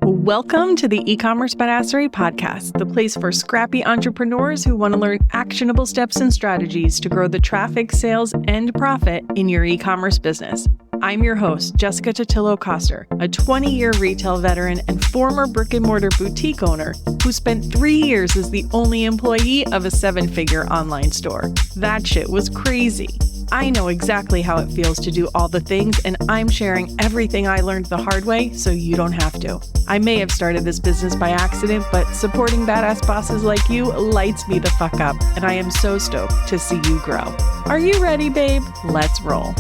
Welcome to the E-commerce Badassery Podcast, the place for scrappy entrepreneurs who want to learn actionable steps and strategies to grow the traffic, sales, and profit in your e-commerce business. I'm your host, Jessica Totillo-Coster, a 20-year retail veteran and former brick-and-mortar boutique owner who spent 3 years as the only employee of a 7-figure online store. That shit was crazy. I know exactly how it feels to do all the things, and I'm sharing everything I learned the hard way so you don't have to. I may have started this business by accident, but supporting badass bosses like you lights me the fuck up, and I am so stoked to see you grow. Are you ready, babe? Let's roll.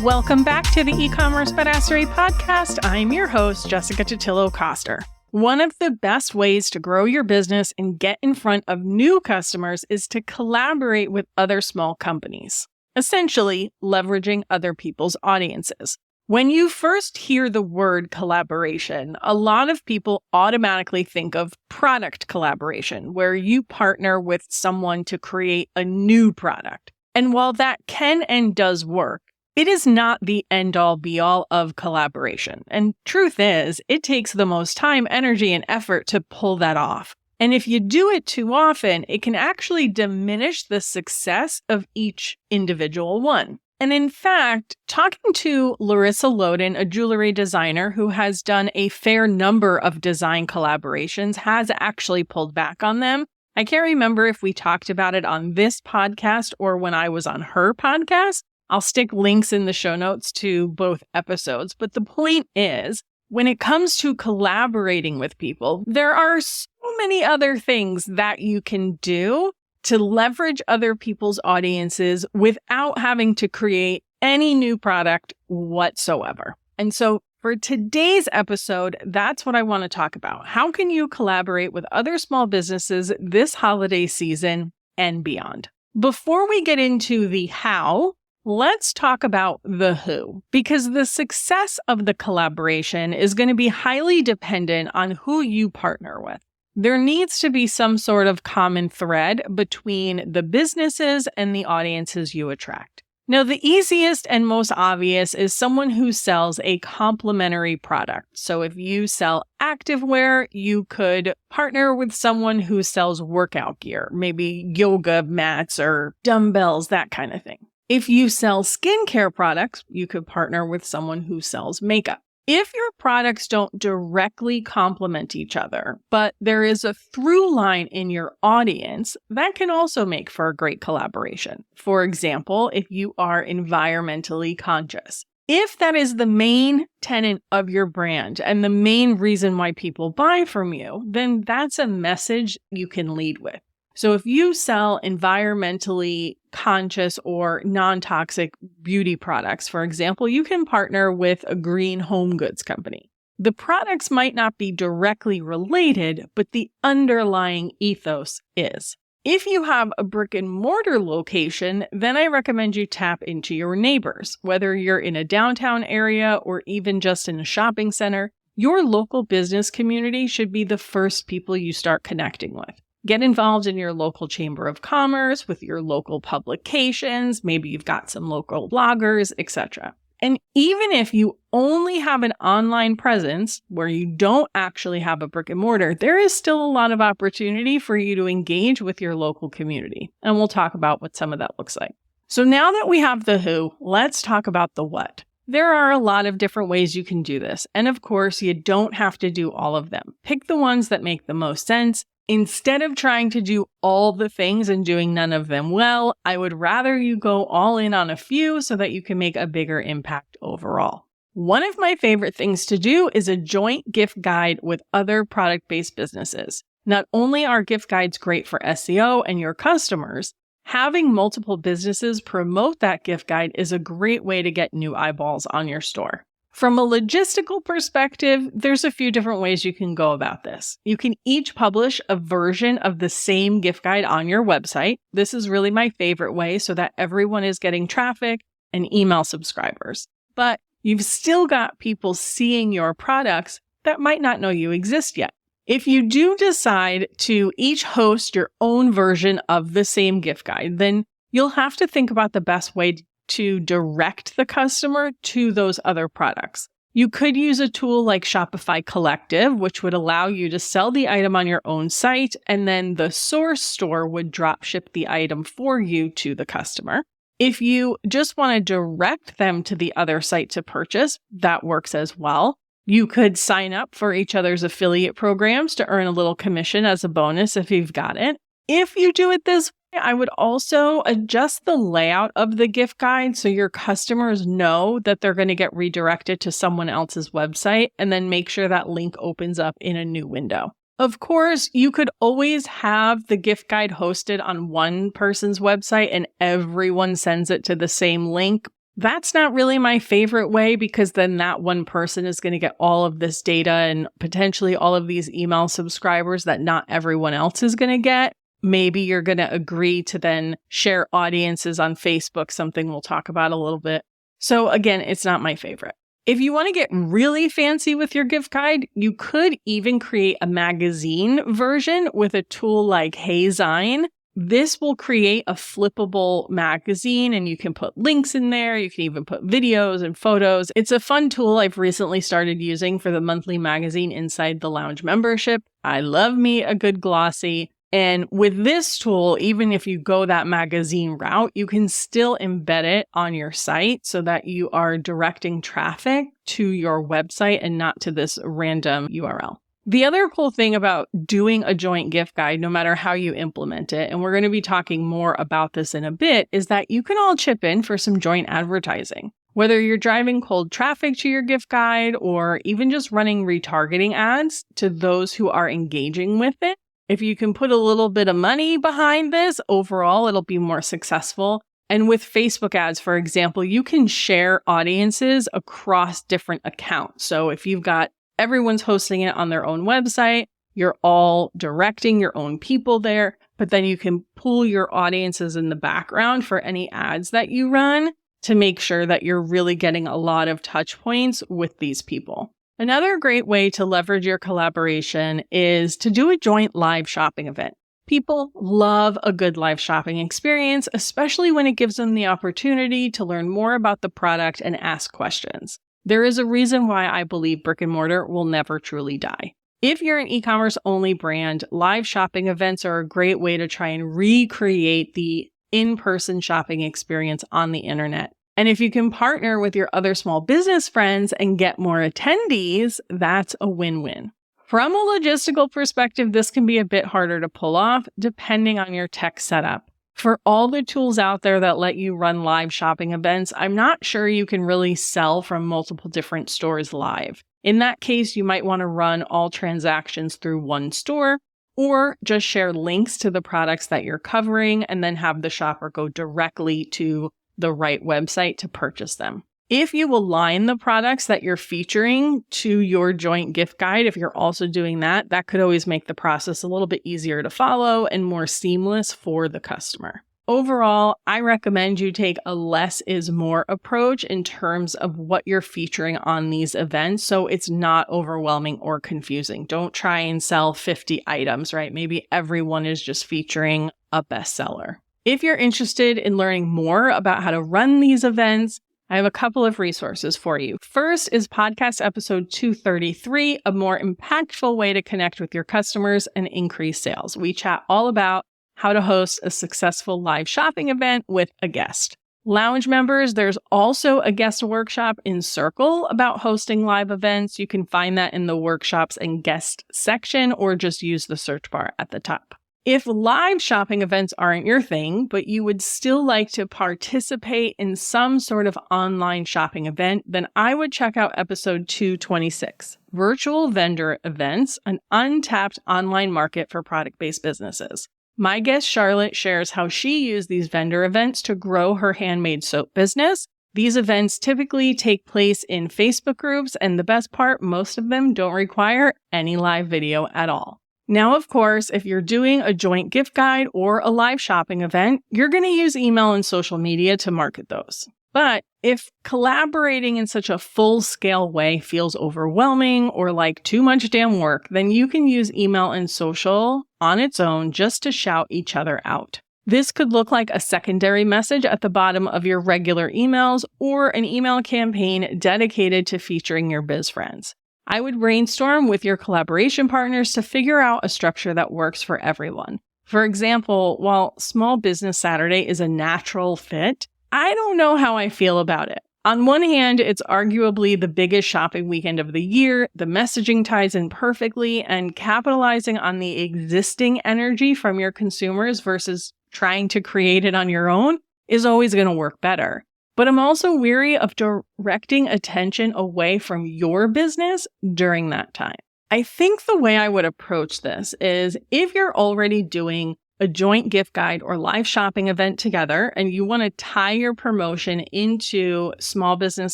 Welcome back to the E-commerce Badassery Podcast. I'm your host, Jessica Totillo-Coster. One of the best ways to grow your business and get in front of new customers is to collaborate with other small companies, essentially leveraging other people's audiences. When you first hear the word collaboration, a lot of people automatically think of product collaboration, where you partner with someone to create a new product. And while that can and does work, it is not the end-all be-all of collaboration. And truth is, it takes the most time, energy, and effort to pull that off. And if you do it too often, it can actually diminish the success of each individual one. And in fact, talking to Larissa Loden, a jewelry designer who has done a fair number of design collaborations, has actually pulled back on them. I can't remember if we talked about it on this podcast or when I was on her podcast. I'll stick links in the show notes to both episodes, but the point is, when it comes to collaborating with people, there are so many other things that you can do to leverage other people's audiences without having to create any new product whatsoever. And so for today's episode, that's what I want to talk about. How can you collaborate with other small businesses this holiday season and beyond? Before we get into the how, let's talk about the who, because the success of the collaboration is going to be highly dependent on who you partner with. There needs to be some sort of common thread between the businesses and the audiences you attract. Now, the easiest and most obvious is someone who sells a complementary product. So if you sell activewear, you could partner with someone who sells workout gear, maybe yoga mats or dumbbells, that kind of thing. If you sell skincare products, you could partner with someone who sells makeup. If your products don't directly complement each other, but there is a through line in your audience, that can also make for a great collaboration. For example, if you are environmentally conscious. If that is the main tenet of your brand and the main reason why people buy from you, then that's a message you can lead with. So if you sell environmentally conscious or non-toxic beauty products, for example, you can partner with a green home goods company. The products might not be directly related, but the underlying ethos is. If you have a brick and mortar location, then I recommend you tap into your neighbors. Whether you're in a downtown area or even just in a shopping center, your local business community should be the first people you start connecting with. Get involved in your local chamber of commerce, with your local publications. Maybe you've got some local bloggers, etc. And even if you only have an online presence where you don't actually have a brick and mortar, there is still a lot of opportunity for you to engage with your local community. And we'll talk about what some of that looks like. So now that we have the who, let's talk about the what. There are a lot of different ways you can do this. And of course, you don't have to do all of them. Pick the ones that make the most sense. Instead of trying to do all the things and doing none of them well, I would rather you go all in on a few so that you can make a bigger impact overall. One of my favorite things to do is a joint gift guide with other product-based businesses. Not only are gift guides great for SEO and your customers, having multiple businesses promote that gift guide is a great way to get new eyeballs on your store. From a logistical perspective, there's a few different ways you can go about this. You can each publish a version of the same gift guide on your website. This is really my favorite way so that everyone is getting traffic and email subscribers. But you've still got people seeing your products that might not know you exist yet. If you do decide to each host your own version of the same gift guide, then you'll have to think about the best way to direct the customer to those other products. You could use a tool like Shopify Collective, which would allow you to sell the item on your own site, and then the source store would drop ship the item for you to the customer. If you just want to direct them to the other site to purchase, that works as well. You could sign up for each other's affiliate programs to earn a little commission as a bonus if you've got it. If you do it this way, I would also adjust the layout of the gift guide so your customers know that they're going to get redirected to someone else's website, and then make sure that link opens up in a new window. Of course, you could always have the gift guide hosted on one person's website and everyone sends it to the same link. That's not really my favorite way, because then that one person is going to get all of this data and potentially all of these email subscribers that not everyone else is going to get. Maybe you're going to agree to then share audiences on Facebook, something we'll talk about a little bit. So again, it's not my favorite. If you want to get really fancy with your gift guide, you could even create a magazine version with a tool like HeyZine. This will create a flippable magazine, and you can put links in there. You can even put videos and photos. It's a fun tool I've recently started using for the monthly magazine Inside the Lounge membership. I love me a good glossy. And with this tool, even if you go that magazine route, you can still embed it on your site so that you are directing traffic to your website and not to this random URL. The other cool thing about doing a joint gift guide, no matter how you implement it, and we're going to be talking more about this in a bit, is that you can all chip in for some joint advertising. Whether you're driving cold traffic to your gift guide or even just running retargeting ads to those who are engaging with it, if you can put a little bit of money behind this, overall, it'll be more successful. And with Facebook ads, for example, you can share audiences across different accounts. So if you've got everyone's hosting it on their own website, you're all directing your own people there, but then you can pool your audiences in the background for any ads that you run to make sure that you're really getting a lot of touch points with these people. Another great way to leverage your collaboration is to do a joint live shopping event. People love a good live shopping experience, especially when it gives them the opportunity to learn more about the product and ask questions. There is a reason why I believe brick and mortar will never truly die. If you're an e-commerce only brand, live shopping events are a great way to try and recreate the in-person shopping experience on the internet. And if you can partner with your other small business friends and get more attendees, that's a win-win. From a logistical perspective, this can be a bit harder to pull off depending on your tech setup. For all the tools out there that let you run live shopping events, I'm not sure you can really sell from multiple different stores live. In that case, you might want to run all transactions through one store, or just share links to the products that you're covering and then have the shopper go directly to the right website to purchase them. If you align the products that you're featuring to your joint gift guide, if you're also doing that, that could always make the process a little bit easier to follow and more seamless for the customer. Overall, I recommend you take a less is more approach in terms of what you're featuring on these events so it's not overwhelming or confusing. Don't try and sell 50 items, right? Maybe everyone is just featuring a bestseller. If you're interested in learning more about how to run these events, I have a couple of resources for you. First is podcast episode 233, a more impactful way to connect with your customers and increase sales. We chat all about how to host a successful live shopping event with a guest. Lounge members, there's also a guest workshop in Circle about hosting live events. You can find that in the workshops and guest section, or just use the search bar at the top. If live shopping events aren't your thing, but you would still like to participate in some sort of online shopping event, then I would check out episode 226, Virtual Vendor Events, an untapped online market for product-based businesses. My guest Charlotte shares how she used these vendor events to grow her handmade soap business. These events typically take place in Facebook groups, and the best part, most of them don't require any live video at all. Now, of course, if you're doing a joint gift guide or a live shopping event, you're going to use email and social media to market those. But if collaborating in such a full-scale way feels overwhelming or like too much damn work, then you can use email and social on its own just to shout each other out. This could look like a secondary message at the bottom of your regular emails or an email campaign dedicated to featuring your biz friends. I would brainstorm with your collaboration partners to figure out a structure that works for everyone. For example, while Small Business Saturday is a natural fit, I don't know how I feel about it. On one hand, it's arguably the biggest shopping weekend of the year, the messaging ties in perfectly, and capitalizing on the existing energy from your consumers versus trying to create it on your own is always going to work better. But I'm also weary of directing attention away from your business during that time. I think the way I would approach this is if you're already doing a joint gift guide or live shopping event together and you want to tie your promotion into Small Business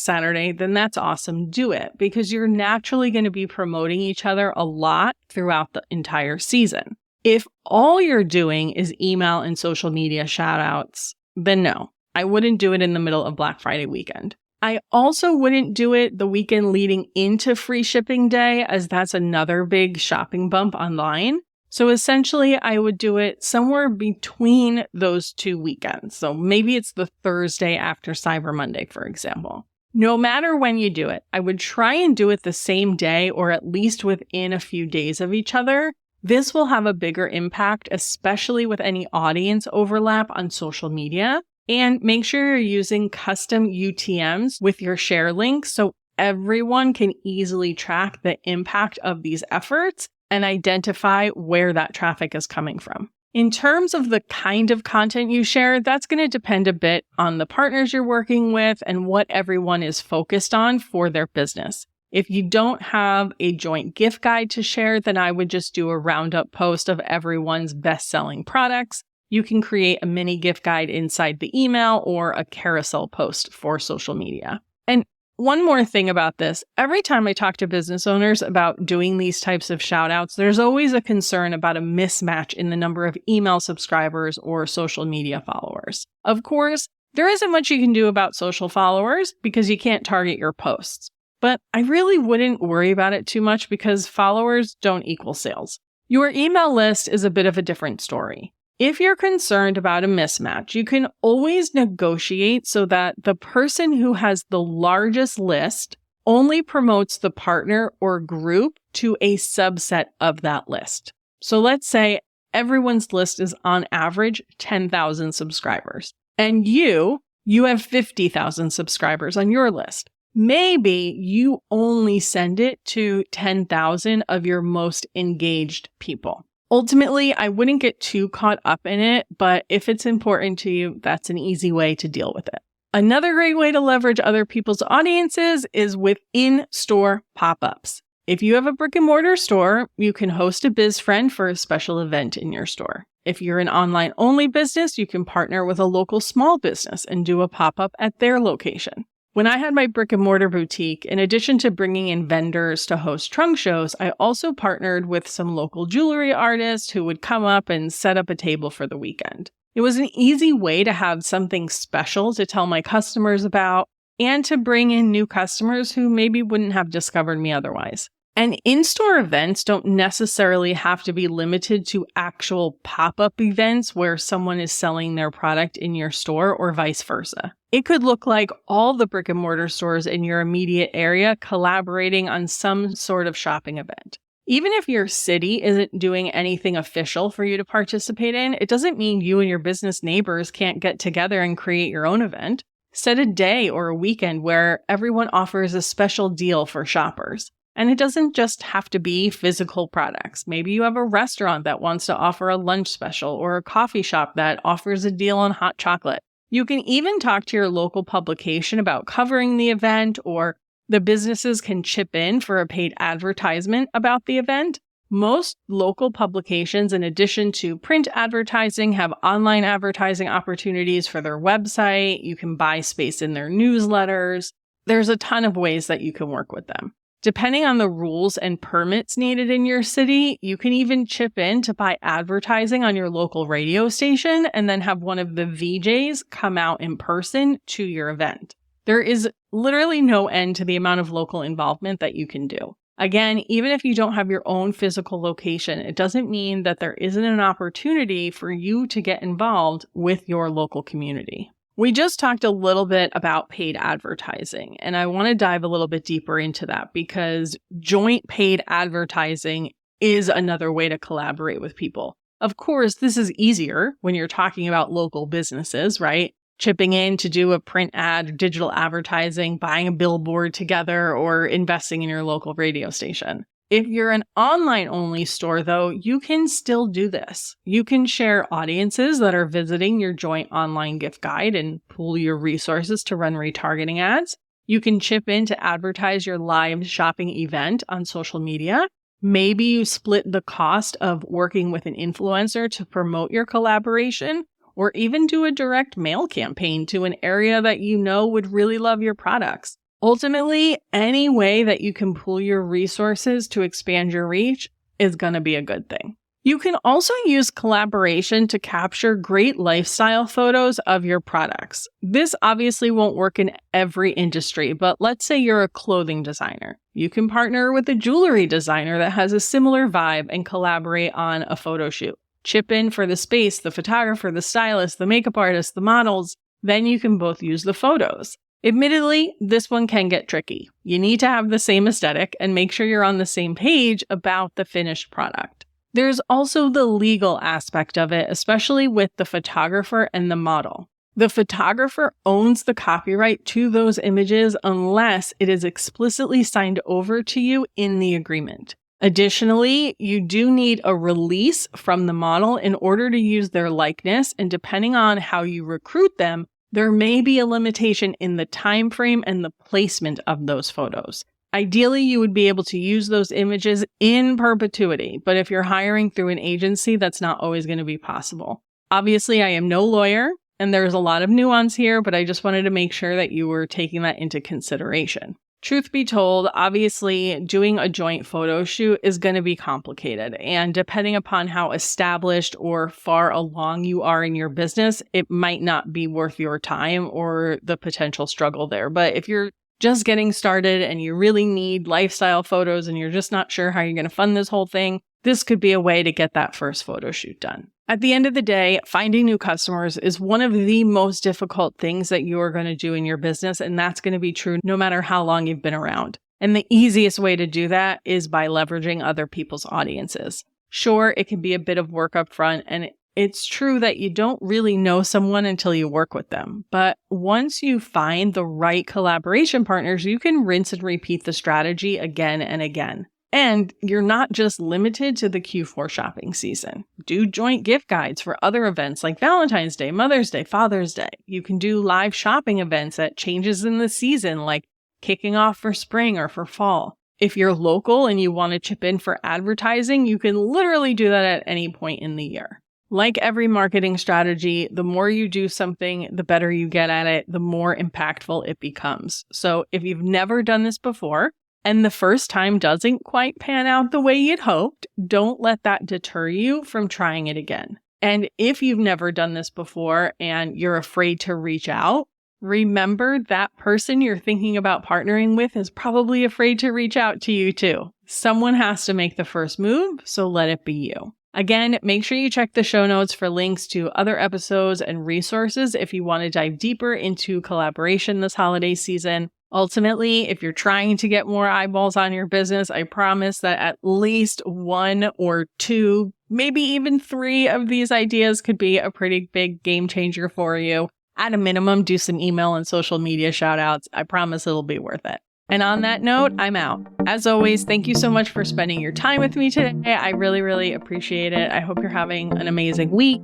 Saturday, then that's awesome. Do it because you're naturally going to be promoting each other a lot throughout the entire season. If all you're doing is email and social media shout outs, then no. I wouldn't do it in the middle of Black Friday weekend. I also wouldn't do it the weekend leading into free shipping day, as that's another big shopping bump online. So essentially, I would do it somewhere between those two weekends. So maybe it's the Thursday after Cyber Monday, for example. No matter when you do it, I would try and do it the same day or at least within a few days of each other. This will have a bigger impact, especially with any audience overlap on social media. And make sure you're using custom UTMs with your share links so everyone can easily track the impact of these efforts and identify where that traffic is coming from. In terms of the kind of content you share, that's going to depend a bit on the partners you're working with and what everyone is focused on for their business. If you don't have a joint gift guide to share, then I would just do a roundup post of everyone's best-selling products. You can create a mini gift guide inside the email or a carousel post for social media. And one more thing about this, every time I talk to business owners about doing these types of shout outs, there's always a concern about a mismatch in the number of email subscribers or social media followers. Of course, there isn't much you can do about social followers because you can't target your posts. But I really wouldn't worry about it too much because followers don't equal sales. Your email list is a bit of a different story. If you're concerned about a mismatch, you can always negotiate so that the person who has the largest list only promotes the partner or group to a subset of that list. So let's say everyone's list is on average 10,000 subscribers, and you have 50,000 subscribers on your list. Maybe you only send it to 10,000 of your most engaged people. Ultimately, I wouldn't get too caught up in it, but if it's important to you, that's an easy way to deal with it. Another great way to leverage other people's audiences is with in-store pop-ups. If you have a brick and mortar store, you can host a biz friend for a special event in your store. If you're an online-only business, you can partner with a local small business and do a pop-up at their location. When I had my brick and mortar boutique, in addition to bringing in vendors to host trunk shows, I also partnered with some local jewelry artists who would come up and set up a table for the weekend. It was an easy way to have something special to tell my customers about and to bring in new customers who maybe wouldn't have discovered me otherwise. And in-store events don't necessarily have to be limited to actual pop-up events where someone is selling their product in your store or vice versa. It could look like all the brick and mortar stores in your immediate area collaborating on some sort of shopping event. Even if your city isn't doing anything official for you to participate in, it doesn't mean you and your business neighbors can't get together and create your own event. Set a day or a weekend where everyone offers a special deal for shoppers. And it doesn't just have to be physical products. Maybe you have a restaurant that wants to offer a lunch special or a coffee shop that offers a deal on hot chocolate. You can even talk to your local publication about covering the event, or the businesses can chip in for a paid advertisement about the event. Most local publications, in addition to print advertising, have online advertising opportunities for their website. You can buy space in their newsletters. There's a ton of ways that you can work with them. Depending on the rules and permits needed in your city, you can even chip in to buy advertising on your local radio station and then have one of the VJs come out in person to your event. There is literally no end to the amount of local involvement that you can do. Again, even if you don't have your own physical location, it doesn't mean that there isn't an opportunity for you to get involved with your local community. We just talked a little bit about paid advertising, and I want to dive a little bit deeper into that because joint paid advertising is another way to collaborate with people. Of course, this is easier when you're talking about local businesses, right? Chipping in to do a print ad, digital advertising, buying a billboard together, or investing in your local radio station. If you're an online-only store, though, you can still do this. You can share audiences that are visiting your joint online gift guide and pool your resources to run retargeting ads. You can chip in to advertise your live shopping event on social media. Maybe you split the cost of working with an influencer to promote your collaboration, or even do a direct mail campaign to an area that you know would really love your products. Ultimately, any way that you can pool your resources to expand your reach is going to be a good thing. You can also use collaboration to capture great lifestyle photos of your products. This obviously won't work in every industry, but let's say you're a clothing designer. You can partner with a jewelry designer that has a similar vibe and collaborate on a photo shoot. Chip in for the space, the photographer, the stylist, the makeup artist, the models. Then you can both use the photos. Admittedly, this one can get tricky. You need to have the same aesthetic and make sure you're on the same page about the finished product. There's also the legal aspect of it, especially with the photographer and the model. The photographer owns the copyright to those images unless it is explicitly signed over to you in the agreement. Additionally, you do need a release from the model in order to use their likeness, and depending on how you recruit them, there may be a limitation in the time frame and the placement of those photos. Ideally, you would be able to use those images in perpetuity, but if you're hiring through an agency, that's not always going to be possible. Obviously, I am no lawyer, and there's a lot of nuance here, but I just wanted to make sure that you were taking that into consideration. Truth be told, obviously, doing a joint photo shoot is going to be complicated, and depending upon how established or far along you are in your business, it might not be worth your time or the potential struggle there. But if you're just getting started and you really need lifestyle photos and you're just not sure how you're going to fund this whole thing, this could be a way to get that first photo shoot done. At the end of the day, finding new customers is one of the most difficult things that you are going to do in your business, and that's going to be true no matter how long you've been around. And the easiest way to do that is by leveraging other people's audiences. Sure, it can be a bit of work up front, and it's true that you don't really know someone until you work with them. But once you find the right collaboration partners, you can rinse and repeat the strategy again and again. And you're not just limited to the Q4 shopping season. Do joint gift guides for other events like Valentine's Day, Mother's Day, Father's Day. You can do live shopping events at changes in the season, like kicking off for spring or for fall. If you're local and you want to chip in for advertising, you can literally do that at any point in the year. Like every marketing strategy, the more you do something, the better you get at it, the more impactful it becomes. So if you've never done this before, and the first time doesn't quite pan out the way you'd hoped, don't let that deter you from trying it again. And if you've never done this before and you're afraid to reach out, remember that person you're thinking about partnering with is probably afraid to reach out to you too. Someone has to make the first move, so let it be you. Again, make sure you check the show notes for links to other episodes and resources if you want to dive deeper into collaboration this holiday season. Ultimately, if you're trying to get more eyeballs on your business, I promise that at least 1 or 2, maybe even 3 of these ideas could be a pretty big game changer for you. At a minimum, do some email and social media shout outs. I promise it'll be worth it. And on that note, I'm out. As always, thank you so much for spending your time with me today. I really, really appreciate it. I hope you're having an amazing week,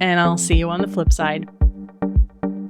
and I'll see you on the flip side.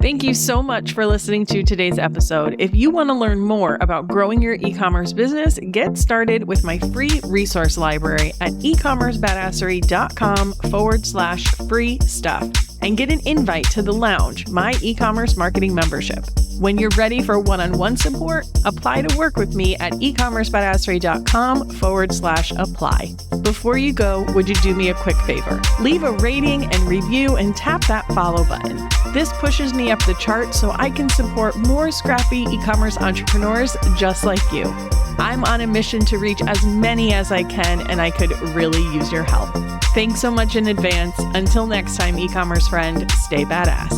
Thank you so much for listening to today's episode. If you want to learn more about growing your e-commerce business, get started with my free resource library at ecommercebadassery.com/free stuff. and get an invite to The Lounge, my e-commerce marketing membership. When you're ready for one-on-one support, apply to work with me at ecommercebadassery.com/apply. Before you go, would you do me a quick favor? Leave a rating and review and tap that follow button. This pushes me up the chart so I can support more scrappy e-commerce entrepreneurs just like you. I'm on a mission to reach as many as I can, and I could really use your help. Thanks so much in advance. Until next time, e-commerce friend, stay badass.